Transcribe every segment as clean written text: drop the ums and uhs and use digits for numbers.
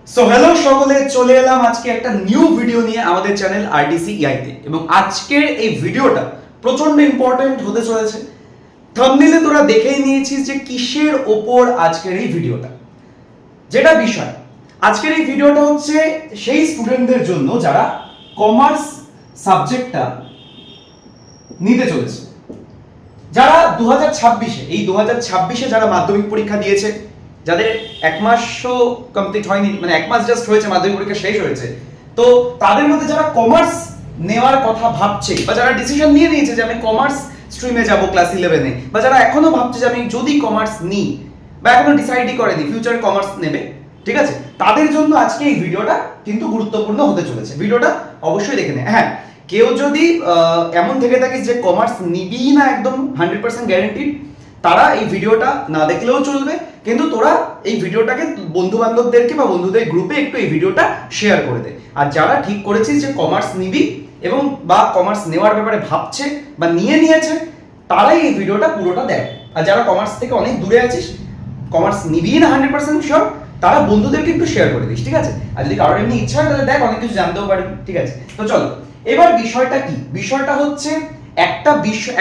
So hello সকলে, চলে এলাম আজকে একটা নিউ ভিডিও নিয়ে আমাদের চ্যানেল আরডিসি ইআইতে। এবং আজকের এই ভিডিওটা প্রচন্ড ইম্পর্টেন্ট হতে চলেছে। থাম্বনেইলে তোরা দেখেই নিয়েছিস যে কিসের ওপর আজকের এই ভিডিওটা। যেটা বিষয় আজকের এই ভিডিওটা হচ্ছে সেই স্টুডেন্টদের জন্য যারা কমার্স সাবজেক্টটা নিতে চলেছে, যারা 2026-এ এই 2026-এ যারা মাধ্যমিক পরীক্ষা দিয়েছে, যাদের এক মাসও কমপ্লিট হয়নি, মানে এক মাস জাস্ট হয়েছে, মাধ্যমিক পরীক্ষা শেষ হয়েছে, তো তাদের মধ্যে যারা কমার্স নেওয়ার কথা ভাবছে বা যারা ডিসিশন নিয়ে নিয়েছে যে আমি কমার্স স্ট্রিমে যাব ক্লাস 11-এ, বা যারা এখনো ভাবছে যে আমি যদি কমার্স নিই বা এখনো ডিসাইডই করেনি ফিউচারে কমার্স নেবে, ঠিক আছে, তাদের জন্য আজকে এই ভিডিওটা কিন্তু গুরুত্বপূর্ণ হতে চলেছে। ভিডিওটা অবশ্যই দেখে নে। হ্যাঁ, কেউ যদি এমন থেকে থাকিস যে কমার্স নিবি না একদম 100% গ্যারান্টিড, তারা এই ভিডিওটা না দেখলেও চলবে, কিন্তু তোরা এই ভিডিওটাকে বন্ধু বান্ধবদেরকে বা বন্ধুদের গ্রুপে একটু এই ভিডিওটা শেয়ার করে দে। আর যারা ঠিক করেছিস যে কমার্স নিবি এবং বা কমার্স নেওয়ার ব্যাপারে ভাবছে বা নিয়ে নিয়েছে, তারাই এই ভিডিওটা পুরোটা দেখ। আর যারা কমার্স থেকে অনেক দূরে আছিস, কমার্স নিবি না 100% শিওর, তারা বন্ধুদেরকে একটু শেয়ার করে দিস, ঠিক আছে। আর যদি কারোর এমনি ইচ্ছা হয় তাহলে দেখ, অনেক কিছু জানতেও পারবি, ঠিক আছে। তো চলো, এবার বিষয়টা কি? বিষয়টা হচ্ছে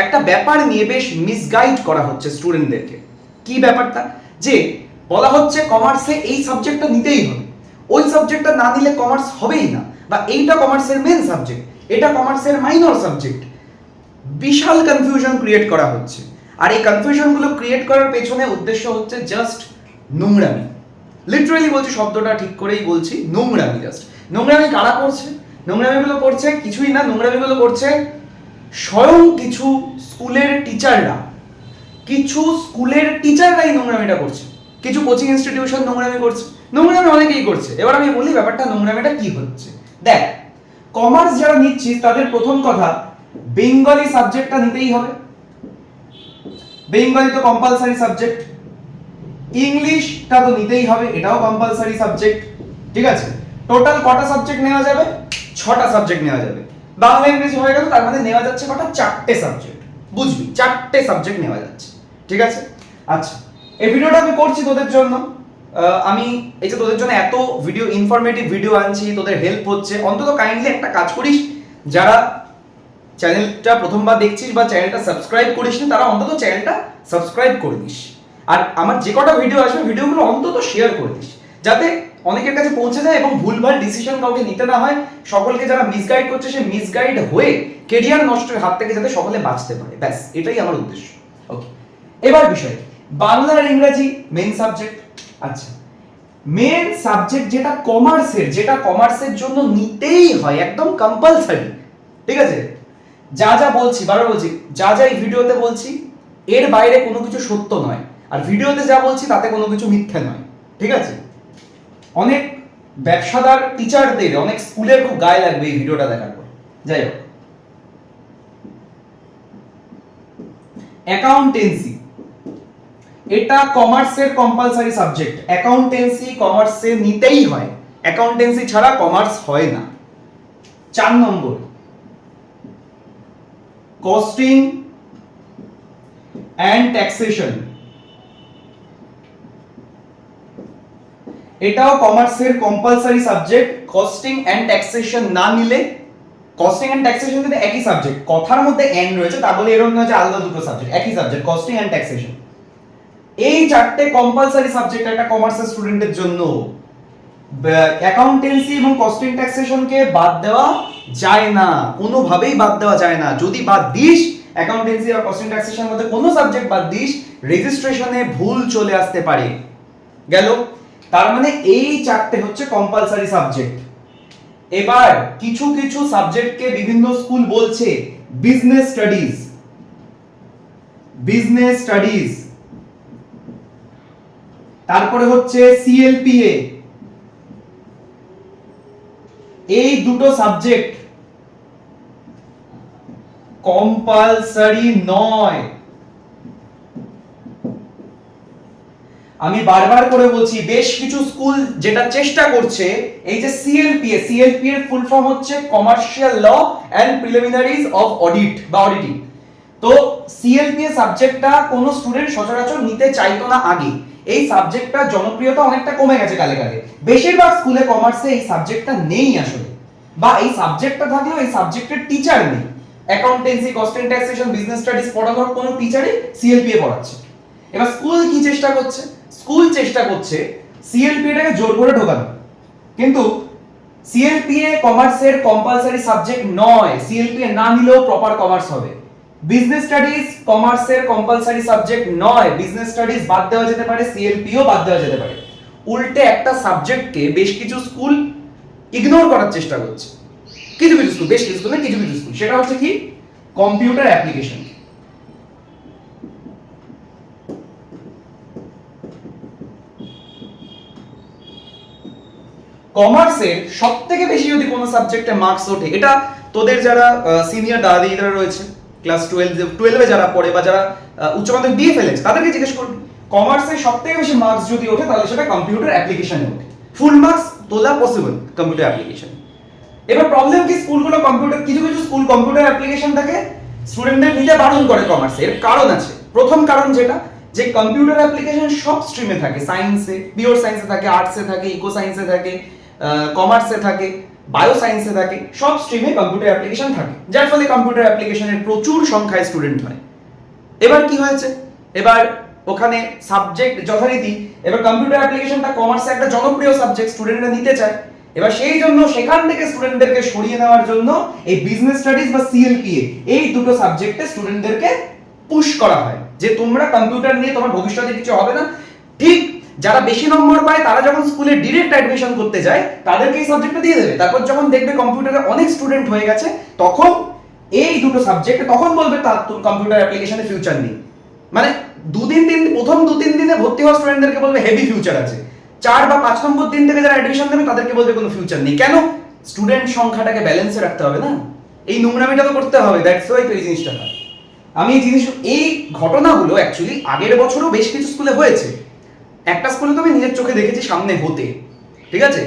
একটা ব্যাপার নিয়ে বেশ মিসগাইড করা হচ্ছে স্টুডেন্টদেরকে। কি ব্যাপারটা? যে বলা হচ্ছে কমার্সে এই সাবজেক্টটা নিতেই হবে, ওই সাবজেক্টটা না নিলে কমার্স হবেই না, বা এইটা কমার্সের মেন সাবজেক্ট, এটা কমার্সের মাইনর সাবজেক্ট। বিশাল কনফিউশন ক্রিয়েট করা হচ্ছে। আর এই কনফিউশনগুলো ক্রিয়েট করার পেছনে উদ্দেশ্য হচ্ছে জাস্ট নোংরামি। লিটারালি বলছি, শব্দটা ঠিক করেই বলছি, নোংরামি। জাস্ট নোংরামি কারা করছে? নোংরামিগুলো করছে কিছুই না, নোংরামিগুলো করছে স্বয়ং কিছু স্কুলের টিচাররাই নোংরামিটা করছে। কিছু কোচিং ইনস্টিটিউশন নোংরামি করছে, নোংরামি অনেকেই করছে। এবার আমি বলি ব্যাপারটা নোংরামিটা কি হচ্ছে। দেখ, কমার্স যারা নিচ্ছিস তাদের প্রথম কথা, বেঙ্গলি সাবজেক্টটা নিতেই হবে। বেঙ্গলি তো কম্পালসারি সাবজেক্ট। ইংলিশটা তো নিতেই হবে, এটাও কম্পালসারি সাবজেক্ট, ঠিক আছে। টোটাল কটা সাবজেক্ট নেওয়া যাবে? 6টা সাবজেক্ট নেওয়া যাবে। বাংলা ইংরেজি হয়ে গেল, তার মানে নেওয়া যাচ্ছে কটা? 4টে সাবজেক্ট। বুঝবি, 4টে সাবজেক্ট নেওয়া যাচ্ছে, ঠিক আছে। আচ্ছা, এই ভিডিওটা আমি করছি তোদের জন্য। আমি এই যে তোদের জন্য এত ভিডিও, ইনফরমেটিভ ভিডিও আনছি, তোদের হেল্প হচ্ছে, অন্তত কাইন্ডলি একটা কাজ করিস, যারা চ্যানেলটা প্রথমবার দেখছিস বা চ্যানেলটা সাবস্ক্রাইব করিস না, তারা অন্তত চ্যানেলটা সাবস্ক্রাইব করে দিস। আর আমার যে কটা ভিডিও আসবে, ভিডিওগুলো অন্তত শেয়ার করে দিস, যাতে অনেকের কাছে পৌঁছে যায় এবং ভুলভাল ডিসিশন কাউকে নিতে না হয়। সকলকে যারা মিসগাইড করছে, সে মিসগাইড হয়ে কেরিয়ার নষ্টের হাত থেকে যাতে সকলে বাঁচতে পারে, ব্যাস এটাই আমার উদ্দেশ্য। ওকে, এবার বিষয়, বাংলা আর ইংরেজি মেন সাবজেক্ট। আচ্ছা, মেন সাবজেক্ট যেটা কমার্সের জন্য নিতেই হয়, একদম কম্পালসারি, ঠিক আছে। যা যা বলছি, বারবার বলছি, যা যা এই ভিডিওতে বলছি এর বাইরে কোনো কিছু সত্য নয়, আর ভিডিওতে যা বলছি তাতে কোনো কিছু মিথ্যে নয়, ঠিক আছে। অনেক ব্যবসাদার টিচারদের, অনেক স্কুলের খুব গায়ে লাগবে এই ভিডিওটা দেখার পর। যাই হোক, অ্যাকাউন্টেন্সি এটা কমার্সের কম্পালসারি সাবজেক্ট। অ্যাকাউন্টেন্সি কমার্সে নিতেই হয়, অ্যাকাউন্টেন্সি ছাড়া কমার্স হয় না। 4 নম্বর, কস্টিং অ্যান্ড ট্যাক্সেশন, এটাও কমার্সের compulsory subject. Costing and taxation না নিলে, কস্টিং অ্যান্ড ট্যাক্সেশন কিন্তু একই সাবজেক্ট, কথার মধ্যে এন্ড রয়েছে, তা বলে এরকম নয় যে আলাদা দুটো সাবজেক্ট, একই সাবজেক্ট, কস্টিং অ্যান্ড ট্যাক্সেশন। এই 4টে কম্পালসারি সাবজেক্ট একটা কমার্সের স্টুডেন্টের জন্য। অ্যাকাউন্টেন্সি এবং কস্টিং ট্যাক্সেশনকে বাদ দেওয়া যায় না, কোনোভাবেই বাদ দেওয়া যায় না। যদি বাদ দিস, অ্যাকাউন্টেন্সি আর কস্টিং ট্যাক্সেশনের মধ্যে কোনো সাবজেক্ট বাদ দিস, রেজিস্ট্রেশনে ভুল চলে আসতে পারে। গেল, তার মানে এই 4টে হচ্ছে কম্পালসারি সাবজেক্ট। এবার কিছু কিছু সাবজেক্টকে বিভিন্ন স্কুল বলছে বিজনেস স্টাডিজ, তারপরে হচ্ছে সিএলপিএ। এই দুটো সাবজেক্ট কম্পালসারি নয়। আমি বারবার করে বলছি, বেশ কিছু স্কুল যেটা চেষ্টা করছে, এই যে সিএলপিএ এর ফুল ফর্ম হচ্ছে commercial law and preliminaries of audit বা অডিটিং। তো সিএলপিএ সাবজেক্টটা কোন স্টুডেন্ট সচরাচর নিতে চাইতো না আগে। এই সাবজেক্টটা জনপ্রিয়তা অনেকটা কমে গেছে কালে কালে। বেশিরভাগ স্কুলে কমার্সে এই সাবজেক্টটা নেই আসলে, বা এই সাবজেক্টটা থাকলেও এই সাবজেক্টের টিচার নেই। Accountancy, cost and taxation, business studies পড়ানোর কোনো টিচারই সিএলপিএ পড়াচ্ছে। এবার স্কুল কি চেষ্টা করছে? স্কুল চেষ্টা করছে সিএলপিএটাকে জোর করে ঢোকানো, কিন্তু সিএলপিএ কমার্সের কম্পালসারি সাবজেক্ট নয়। সিএলপিএ না নিলেও প্রপার কমার্স হবে। বিজনেস স্টাডিজ কমার্সের কম্পালসারি সাবজেক্ট নয়। বিজনেস স্টাডিজ বাদ দেওয়া যেতে পারে, সিএলপিও বাদ দেওয়া যেতে পারে। উল্টে একটা সাবজেক্টকে বেশ কিছু স্কুল ইগনোর করার চেষ্টা করছে। কিছু কিছু স্কুল, বেশ কিছু স্কুল না, কিছু কিছু স্কুল। সেটা হচ্ছে কি? Computer application. কমার্সের সবথেকে বেশি যদি কোনো সাবজেক্টে মার্কস ওঠে, এটা তোদের যারা সিনিয়র দাদা দিদিরা রয়েছে ক্লাস 12 যারা পড়ে বা যারা উচ্চ মাধ্যমিক দিয়ে ফেলেছে তাদেরকে জিজ্ঞেস করবি, কমার্সে সবথেকে বেশি মার্কস যদি ওঠে তাহলে সেটা কম্পিউটার অ্যাপ্লিকেশনে ওঠে। ফুল মার্কস তোলা পসিবল কম্পিউটার অ্যাপ্লিকেশন। এবার প্রবলেম কি, স্কুলগুলো কম্পিউটার, কিছু কিছু স্কুল কম্পিউটার অ্যাপ্লিকেশনটাকে স্টুডেন্টদের নিতে বারণ করে কমার্সে। এর কারণ আছে। প্রথম কারণ যেটা, যে কম্পিউটার অ্যাপ্লিকেশন সব স্ট্রিমে থাকে। সায়েন্সে, পিওর সায়েন্সে থাকে, আর্টসে থাকে, ইকো সায়েন্সে থাকে, কমার্সে থাকে, বায়ো সায়েন্সে থাকে, সব স্ট্রিমে কম্পিউটার অ্যাপ্লিকেশন থাকে, যার ফলে কম্পিউটার অ্যাপ্লিকেশনের প্রচুর সংখ্যায় স্টুডেন্ট হয়। এবার কি হয়েছে, এবার ওখানে সাবজেক্ট যথারীতি, এবার কম্পিউটার অ্যাপ্লিকেশনটা কমার্সে একটা জনপ্রিয় সাবজেক্ট, স্টুডেন্টরা নিতে চায়। এবার সেই জন্য সেখান থেকে স্টুডেন্টদেরকে সরিয়ে নেওয়ার জন্য এই বিজনেস স্টাডিজ বা সিএলপিএ এই দুটো সাবজেক্টে স্টুডেন্টদেরকে পুশ করা হয় যে তোমরা কম্পিউটার নিয়ে তোমার ভবিষ্যতে কিছু হবে না। ঠিক যারা বেশি নম্বর পায় তারা যখন স্কুলে ডিরেক্ট অ্যাডমিশন করতে যায় তাদেরকে এই সাবজেক্টটা দিয়ে দেবে। তারপর যখন দেখবে কম্পিউটারে অনেক স্টুডেন্ট হয়ে গেছে তখন এই দুটো সাবজেক্টে তখন বলবে তার কম্পিউটার অ্যাপ্লিকেশনে ফিউচার নেই। মানে প্রথম 2-3 দিনে ভর্তি হওয়া স্টুডেন্টদেরকে বলবে হেভি ফিউচার আছে। 4 বা 5 নম্বর দিন থেকে যারা অ্যাডমিশন দেবে তাদেরকে বলবে কোনো ফিউচার নেই। কেন? স্টুডেন্ট সংখ্যাটাকে ব্যালেন্সে রাখতে হবে না, এই নোংরামিটা তো করতে হবে। দ্যাটস ওয়াই তো এই জিনিসটা হয়। আমি এই ঘটনাগুলো অ্যাকচুয়ালি আগের বছরও বেশ কিছু স্কুলে হয়েছে। একটা স্কুলে তো আমি নিজের চোখে দেখেছি সামনে হতে, ঠিক আছে?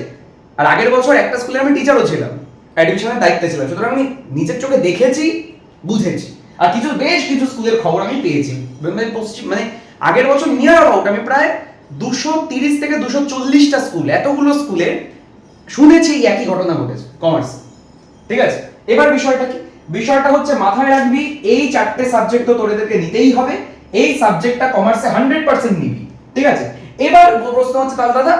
আর আগের বছর একটা স্কুলে আমি টিচারও ছিলাম, অ্যাডমিশনের দায়িত্বে ছিলাম, সুতরাং আমি নিজের চোখে দেখেছি, বুঝেছি। আর বেশ কিছু স্কুলের খবর আমি পেয়েছি। মানে আগের বছর নিয়ার অ্যাবাউট আমি প্রায় 230 থেকে 240টা স্কুল, এতগুলো স্কুলে শুনেছি একই ঘটনা ঘটেছে কমার্স, ঠিক আছে? এবার বিষয়টা কি? বিষয়টা হচ্ছে মাথায় রাখবি এই 4টে সাবজেক্ট তো তোদেরকে নিতেই হবে। এই সাবজেক্টটা কমার্সে 100% নিবি, ঠিক আছে? এবার প্রশ্ন হচ্ছে তাহলে দাদা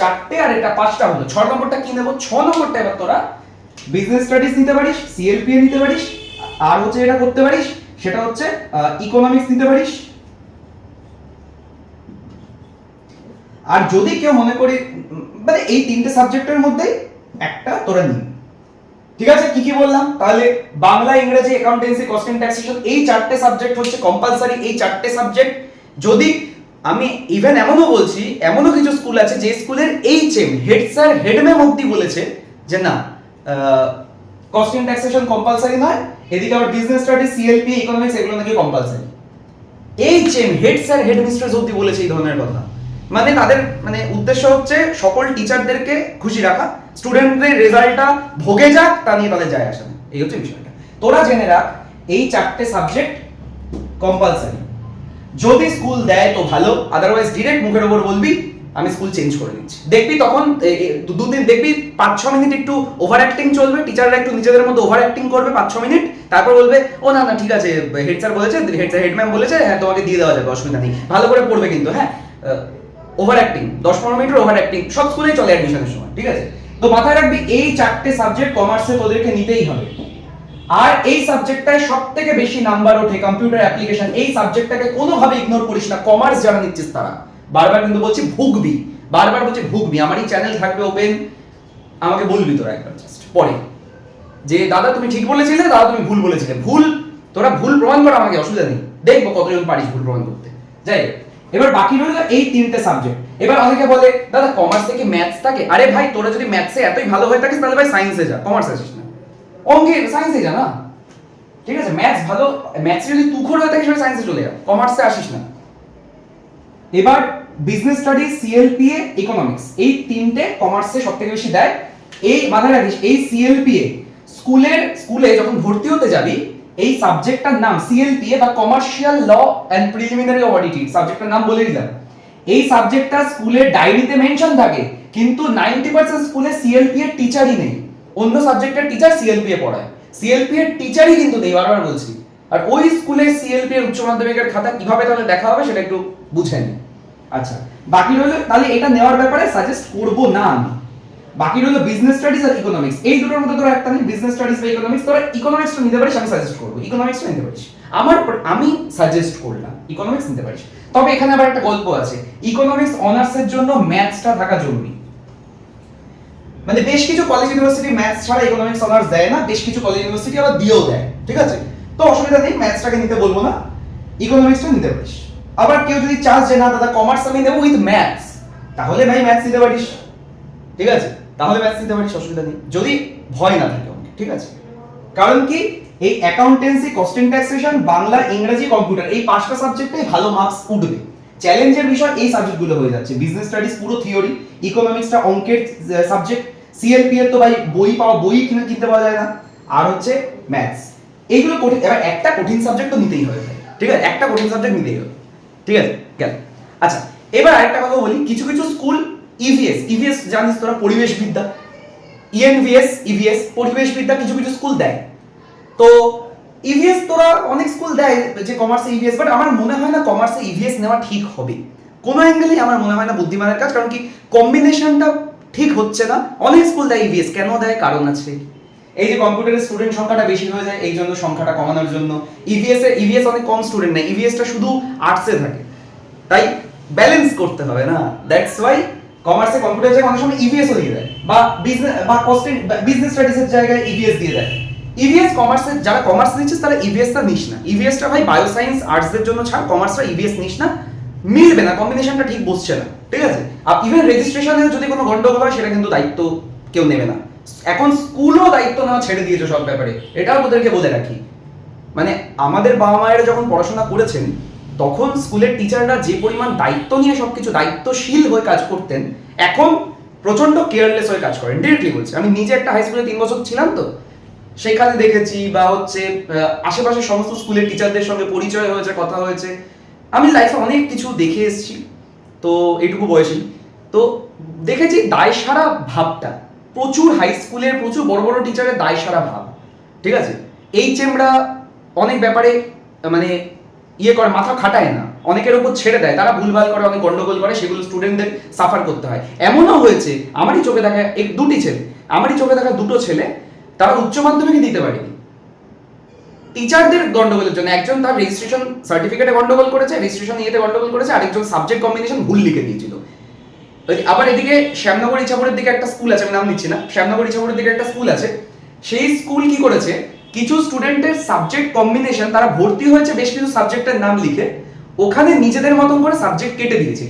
4টে আর এটা 5টা হলো, 6 নম্বরটা কি নেব? 6 নম্বরটা এবার তোরা বিজনেস স্টাডিজ নিতে পারিস, সিএলপিএ নিতে পারিস, আর হচ্ছে এটা করতে পারিস, সেটা হচ্ছে ইকোনমিক্স নিতে পারিস। আর যদি কেউ মনে করি মানে এই 3টে সাবজেক্টের মধ্যে একটা তোরা নিবি, ঠিক আছে? কি কি বললাম তাহলে? বাংলা, ইংরেজি, অ্যাকাউন্টেন্সি, কস্ট এন্ড ট্যাক্সেশন, এই 4টে সাবজেক্ট হচ্ছে কম্পালসারি। এই 4টে সাবজেক্ট যদি আমি ইভেন এমনও বলছি, এমনও কিছু স্কুল আছে যে স্কুলের HM, head sir, head ma'am অবধি বলেছে যে না কস্ট এন্ড ট্যাক্সেশন কম্পালসারি নয়, এদিকে আবার বিজনেস স্টাডিজ, সিএলপি, ইকোনমিক্স এগুলো নাকি compulsory. HM, head sir, head mistress অবধি বলেছে এই ধরনের কথা। মানে তাদের উদ্দেশ্য হচ্ছে সকল টিচারদেরকে খুশি রাখা, স্টুডেন্টদের রেজাল্টটা ভোগে যাক তা নিয়ে তাদের যায় আসে না। এই হচ্ছে বিষয়টা। তোরা জেনে রাখ এই 4টে সাবজেক্ট কম্পালসারি। যদি স্কুল দেয় তো ভালো, আদারওয়াইজ ডিরেক্ট মুখের উপর বলবি আমি স্কুল চেঞ্জ করে নিচ্ছি। দেখবি তখন 2 দিন দেখবি 5-6 মিনিট একটু ওভার অ্যাক্টিং চলবে, টিচাররা একটু নিজেদের মধ্যে ওভার অ্যাক্টিং করবে 5-6 মিনিট, তারপর বলবে ও না না ঠিক আছে হেড স্যার বলেছে, হেড ম্যাম বলেছে, হ্যাঁ তোমাকে দিয়ে দেওয়া যাবে, অসুবিধা নেই, ভালো করে পড়বে কিন্তু। হ্যাঁ, ওভার অ্যাক্টিং 10-15 মিনিটের ওভার অ্যাক্টিং সব স্কুলেই চলে অ্যাডমিশনের সময়, ঠিক আছে? তো মাথায় রাখবি এই 4টে সাবজেক্ট কমার্সে তোদেরকে নিতেই হবে। আর এই সাবজেক্টটায় সবথেকে বেশি নাম্বার ওঠে কম্পিউটার অ্যাপ্লিকেশন। এই সাবজেক্টটাকে কোনোভাবে ইগনোর করিস না। কমার্স যারা নিচ্ছিস তারা, বারবার কিন্তু বলছি ভুগবি, বারবার বলছি ভুগবি। আমার এই চ্যানেল থাকবে ওপেন, আমাকে বলবি তোরা একবার জাস্ট পরে যে দাদা তুমি ঠিক বলেছিলে, দাদা তুমি ভুল বলেছিলে। তোরা ভুল প্রমাণ কর, আমাকে অসুবিধা নেই, দেখবো কতজন পারিস ভুল প্রমাণ করতে। যাই এবার বাকি রইল এই 3টে সাবজেক্ট। এবার অনেকে বলে দাদা কমার্স থেকে ম্যাথস থাকে। আরে ভাই তোরা যদি ম্যাথসে এতই ভালো হয়ে থাকিস তাহলে ভাই সায়েন্সে যা, কমার্স আসিস না। অঙ্কে সায়েন্সে যা না, ঠিক আছে? ম্যাথস ভালো, ম্যাথসে যদি তুখোড় হয়ে থাকিস সায়েন্সে চলে যা, কমার্সে আসিস না। এবার বিজনেস স্টাডিজ, সিএলপিএ, ইকোনমিক্স এই 3টে কমার্সে সবথেকে বেশি দেয়। এই মাথায় রাখিস এই সিএলপিএ স্কুলে যখন ভর্তি হতে যাবি এই সাবজেক্টটার নাম সিএলপিএ বা commercial law and preliminary audit, সাবজেক্টটার নাম বলে দিলাম। এই সাবজেক্টটা স্কুলের ডায়েরিতে মেনশন থাকে, কিন্তু 90% স্কুলে সিএলপিএ টিচারই নেই, অন্য সাবজেক্টের টিচার সিএলপিএ পড়ায়, সিএলপিএ টিচারই কিন্তু নেই, বারবার বলছি। আর ওই স্কুলে সিএলপিএ উচ্চ মাধ্যমিকের খাতা কিভাবে তাহলে দেখা হবে সেটা একটু বুঝে নিন। আচ্ছা, বাকি রইলো তাহলে এটা নেওয়ার ব্যাপারে সাজেস্ট করব না আমি। বাকি রইলো বিজনেস স্টাডিজ আর ইকোনমিক্স, এই দুটোর মধ্যে তোরা একটা নেই, বিজনেস স্টাডিজ বা ইকোনমিক্স। তোরা ইকোনমিক্সটা নিতে পারিস, আমি সাজেস্ট করব ইকোনমিক্সটা নিতে পারিস, আমি সাজেস্ট করলাম ইকোনমিক্স নিতে পারিস। তবে এখানে আবার একটা গল্প আছে, ইকোনমিক্স অনার্সের জন্য ম্যাথসটা থাকা জরুরি। মানে বেশ কিছু কলেজ ইউনিভার্সিটি ম্যাথস ছাড়া ইকোনমিক্স অনার্স দেয় না, বেশ কিছু কলেজ ইউনিভার্সিটি আবার দিয়েও দেয়, ঠিক আছে? তো অসুবিধা নেই, ম্যাথসটাকে নিতে বলবো না, ইকোনমিক্সটা নিতে পারিস। আবার কেউ যদি চাস যে না দাদা কমার্স আমি নেব উইথ ম্যাথস, তাহলে ভাই ম্যাথস নিতে পারিস, ঠিক আছে? তাহলে ম্যাথস নিতে পারিস, অসুবিধা নেই, যদি ভয় না থাকে, ঠিক আছে? কারণ কি এই অ্যাকাউন্টেন্সি, কস্টিং ট্যাক্সেশন, বাংলা, ইংরেজি, কম্পিউটার, এই পাঁচটা সাবজেক্টে ভালো মার্কস উঠবে। চ্যালেঞ্জের বিষয় এই সাবজেক্টগুলো হয়ে যাচ্ছে, বিজনেস স্টাডিজ পুরো থিওরি, ইকোনমিক্সটা অঙ্কের সাবজেক্ট, সিএলপি এর তো ভাই বই কিনতে পাওয়া যায় না, আর হচ্ছে ম্যাথস, এইগুলো কঠিন। এবার একটা কঠিন সাবজেক্ট তো নিতেই হবে, ঠিক আছে? একটা কঠিন সাবজেক্ট নিতেই হবে, ঠিক আছে? গেল। আচ্ছা, এবার আরেকটা কথা বলি, কিছু কিছু স্কুল ইভিএস জানিস তোরা, পরিবেশবিদ্যা, ইভিএস পরিবেশবিদ্যা কিছু কিছু স্কুল দেয়। তো ইভিএস তোরা অনেক স্কুল দেয় যে কমার্সে ইভিএস, বাট আমার মনে হয় না কমার্সে ইভিএস নেওয়া ঠিক হবে কোনো অ্যাঙ্গেলেই, আমার মনে হয় না বুদ্ধিমানের কাজ। কারণ কি কম্বিনেশনটা ঠিক হচ্ছে না। অনেক স্কুল দেয় ইভিএস, কেন দেয়? কারণ আছে, এই যে কম্পিউটারের স্টুডেন্ট সংখ্যাটা বেশি হয়ে যায়, এই জন্য সংখ্যাটা কমানোর জন্য ইভিএস অনেক কম স্টুডেন্ট নেয়, ইভিএসটা শুধু আর্টসে থাকে, তাই ব্যালেন্স করতে হবে না, দ্যাটস ওয়াই কমার্সে কম্পিউটার জায়গায় অনেক সময় ইভিএস দিয়ে দেয়, বা বিজনেস স্টাডিজের জায়গায় ইভিএস দিয়ে দেয়। ইভিএস কমার্সে, যারা কমার্স নিচ্ছিস তারা ইভিএসটা নিস না, ইভিএসটা ভাই বায়ো সায়েন্স আর্টসদের জন্য ছাড়, কমার্সরা ইভিএস নিস না, মিলবে না, কম্বিনেশনটা ঠিক বসছে না, ঠিক আছে? আর ইভেন রেজিস্ট্রেশনে যদি কোনো গন্ডগোল হয় সেটা কিন্তু দায়িত্ব কেউ নেবে না, এখন স্কুলও দায়িত্ব নেওয়া ছেড়ে দিয়েছে সব ব্যাপারে, এটাও তোদেরকে বলে রাখি। মানে আমাদের বাবা মায়েরা যখন পড়াশোনা করেছেন তখন স্কুলের টিচাররা যে পরিমাণ দায়িত্ব নিয়ে সবকিছু দায়িত্বশীল হয়ে কাজ করতেন, এখন প্রচন্ড কেয়ারলেস হয়ে কাজ করেন, ডিরেক্টলি বলছি। আমি নিজে একটা হাই স্কুলে 3 বছর ছিলাম, তো সেখানে দেখেছি, বা হচ্ছে আশেপাশের সমস্ত স্কুলের টিচারদের সঙ্গে পরিচয় হয়েছে, কথা হয়েছে, আমি লাইফে অনেক কিছু দেখে এসেছি, তো এইটুকু বয়সী তো দেখেছি দায় সারা ভাবটা প্রচুর, হাই স্কুলের প্রচুর বড় বড় টিচারের দায় সারা ভাব, ঠিক আছে? এই চেমড়া অনেক ব্যাপারে মানে করে, মাথা খাটায় না, অনেকের উপর ছেড়ে দেয়, তারা ভুলভাল করে, অনেক গন্ডগোল করে, সেগুলো স্টুডেন্টদের সাফার করতে হয়। এমনও হয়েছে আমারই চোখে দেখা দুটো ছেলে তারা উচ্চ মাধ্যমিকে দিতে পারেনি টিচারদের গন্ডগোলের জন্য। একজন তার রেজিস্ট্রেশন সার্টিফিকেটে গন্ডগোল করেছে, রেজিস্ট্রেশন ইয়েতে গন্ডগোল করেছে, আরেকজন সাবজেক্ট কম্বিনেশন ভুল লিখে দিয়েছিল। আবার এদিকে শ্যামনগর ইছাপুরের দিকে একটা স্কুল আছে, আমি নাম নিচ্ছি না, শ্যামনগর ইছাপুরের দিকে একটা স্কুল আছে, সেই স্কুল কি করেছে, কিছু স্টুডেন্টের সাবজেক্ট কম্বিনেশন, তারা ভর্তি হয়েছে বেশ কিছু সাবজেক্টের নাম লিখে, ওখানে নিজেদের মতন করে সাবজেক্ট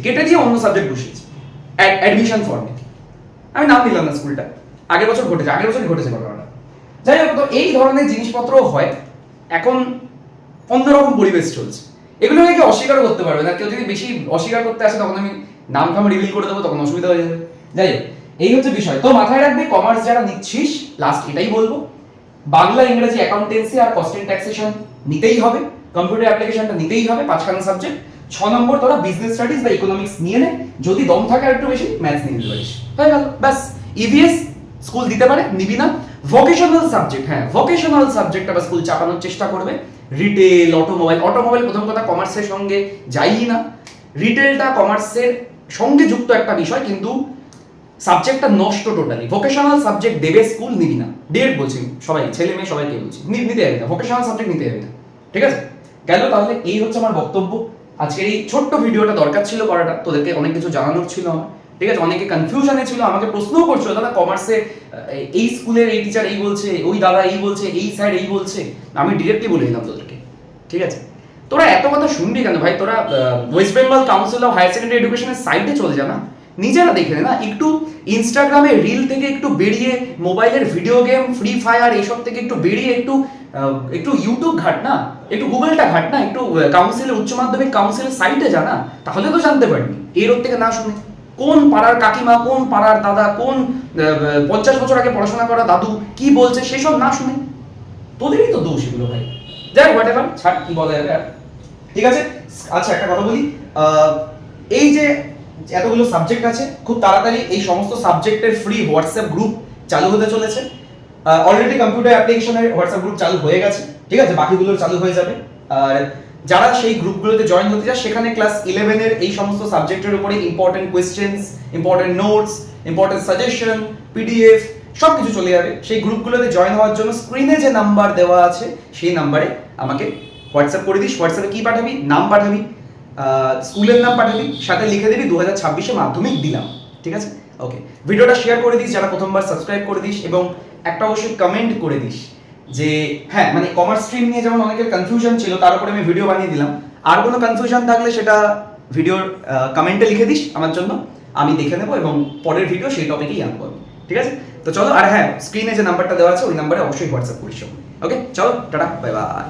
কেটে দিয়ে অন্য সাবজেক্ট বসিয়েছে অ্যাডমিশন ফর্মে। আমি নাম দিলাম না স্কুলটা, আগের বছরই ঘটেছে ঘটনাটা। যাই হোক, তো এই ধরনের জিনিসপত্র হয়, এখন অন্যরকম পরিবেশ চলছে, এগুলোকে কেউ অস্বীকার করতে পারবে না। কেউ যদি বেশি অস্বীকার করতে আসে তখন আমি নাম রিভিল করে দেবো, তখন অসুবিধা হয়ে যাবে। যাই হোক, এই হচ্ছে বিষয়। তো মাথায় রাখবে, কমার্স যারা নিচ্ছিস, লাস্ট এটাই বলবো, বাংলা, ইংরেজি, অ্যাকাউন্টেন্সি আর কস্টিং ট্যাক্সেশন নিতেই হবে, কম্পিউটার অ্যাপ্লিকেশনটা নিতেই হবে, 5খানা সাবজেক্ট। 6 নম্বর তোরা বিজনেস স্টাডিজ বা ইকোনমিক্স নিয়ে নে, যদি দম থাকে আর একটু বেশি ম্যাথস নিয়ে নিতে পারিস, হয়ে গেল, ব্যাস। ইভিএস স্কুল দিতে পারে, নিবি না। ভোকেশনাল সাবজেক্ট, হ্যাঁ ভোকেশনাল সাবজেক্ট আবার স্কুল চাপানোর চেষ্টা করবে, রিটেল, অটোমোবাইল প্রথম কথা কমার্সের সঙ্গে যাই না, রিটেলটা কমার্সের সঙ্গে যুক্ত একটা বিষয়, কিন্তু সাবজেক্টটা নষ্ট টোটালি। ভোকেশনাল সাবজেক্ট দেবে স্কুল, নিবি না, ডিরেক্ট বলছি, সবাই ছেলে মেয়ে সবাইকে বলছি, নিতে যাবি না, ভোকেশনাল সাবজেক্ট নিতে যাবি না, ঠিক আছে? গেল, তাহলে এই হচ্ছে আমার বক্তব্য। আজকের এই ছোট্ট ভিডিওটা দরকার ছিল করাটা, তোদেরকে অনেক কিছু জানানোর ছিল আমার, ঠিক আছে? অনেকে কনফিউশনে ছিল, আমাকে প্রশ্নও করছিল, দাদা কমার্সে এই স্কুলের এই টিচার এই বলছে, ওই দাদা এই বলছে, এই স্যার এই বলছে, আমি ডিরেক্টলি বলে দিলাম তোদেরকে, ঠিক আছে? তোরা এত কথা শুনবি কেন ভাই? তোরা West Bengal council of higher secondary এডুকেশনের সাইটে চলে যা না, নিজেরা দেখে না, একটু ইনস্টাগ্রামে রিল থেকে একটু বেরিয়ে, মোবাইলের ভিডিও গেম, ফ্রি ফায়ার এইসব থেকে একটু বেরিয়ে, একটু ইউটিউব ঘাট না, একটু গুগলটা ঘাট না, একটু কাউন্সিলের, উচ্চ মাধ্যমিক কাউন্সিলের সাইটে যা না, তাহলে তো জানতে পারবি। এর ওর থেকে না শুনে, কোন পাড়ার কাকিমা, কোন পাড়ার দাদা, কোন 50 বছর আগে পড়াশোনা করা দাদু কি বলছে সেসব না শুনে, তোদেরই তো দোষ এগুলো ভাই। যাই হোয়াট এভার, ছাড় কি বলা যাবে আর। ঠিক আছে, আচ্ছা একটা কথা বলি, এই যে এতগুলো সাবজেক্ট আছে, খুব তাড়াতাড়ি এই সমস্ত সাবজেক্টের ফ্রি হোয়াটসঅ্যাপ গ্রুপ চালু হতে চলেছে। অলরেডি কম্পিউটার অ্যাপ্লিকেশনের হোয়াটসঅ্যাপ গ্রুপ চালু হয়ে গেছে, ঠিক আছে, বাকিগুলো চালু হয়ে যাবে। আর যারা সেই গ্রুপগুলোতে জয়েন হতে চায়, সেখানে ক্লাস 11 এর এই সমস্ত সাবজেক্টের উপরে important questions, important notes, important suggestion, PDF সব কিছু চলে যাবে। সেই গ্রুপগুলোতে জয়েন হওয়ার জন্য স্ক্রিনে যে নাম্বার দেওয়া আছে সেই নাম্বারে আমাকে হোয়াটসঅ্যাপ করে দিস। হোয়াটসঅ্যাপে কি পাঠাবি? নাম পাঠাবি, স্কুলের নাম পাঠাবি, সাথে লিখে দিবি 2026-এ মাধ্যমিক দিলাম, ঠিক আছে? ওকে, ভিডিওটা শেয়ার করে দিস যারা প্রথমবার, সাবস্ক্রাইব করে দিস, এবং একটা অবশ্যই কমেন্ট করে দিস যে হ্যাঁ, মানে কমার্স স্ট্রিম নিয়ে যেমন অনেকের কনফিউশন ছিল, তার উপরে আমি ভিডিও বানিয়ে দিলাম। আর কোনো কনফিউশন থাকলে সেটা ভিডিওর কমেন্টে লিখে দিস আমার জন্য, আমি দেখে নেবো এবং পরের ভিডিও সেই টপিকেই আনবো আমি, ঠিক আছে? তো চলো, আর হ্যাঁ, স্ক্রিনে যে নাম্বারটা দেওয়া আছে ওই নাম্বারে অবশ্যই হোয়াটসঅ্যাপ করিস। ওকে, চলো, টাটা, বাই বাই।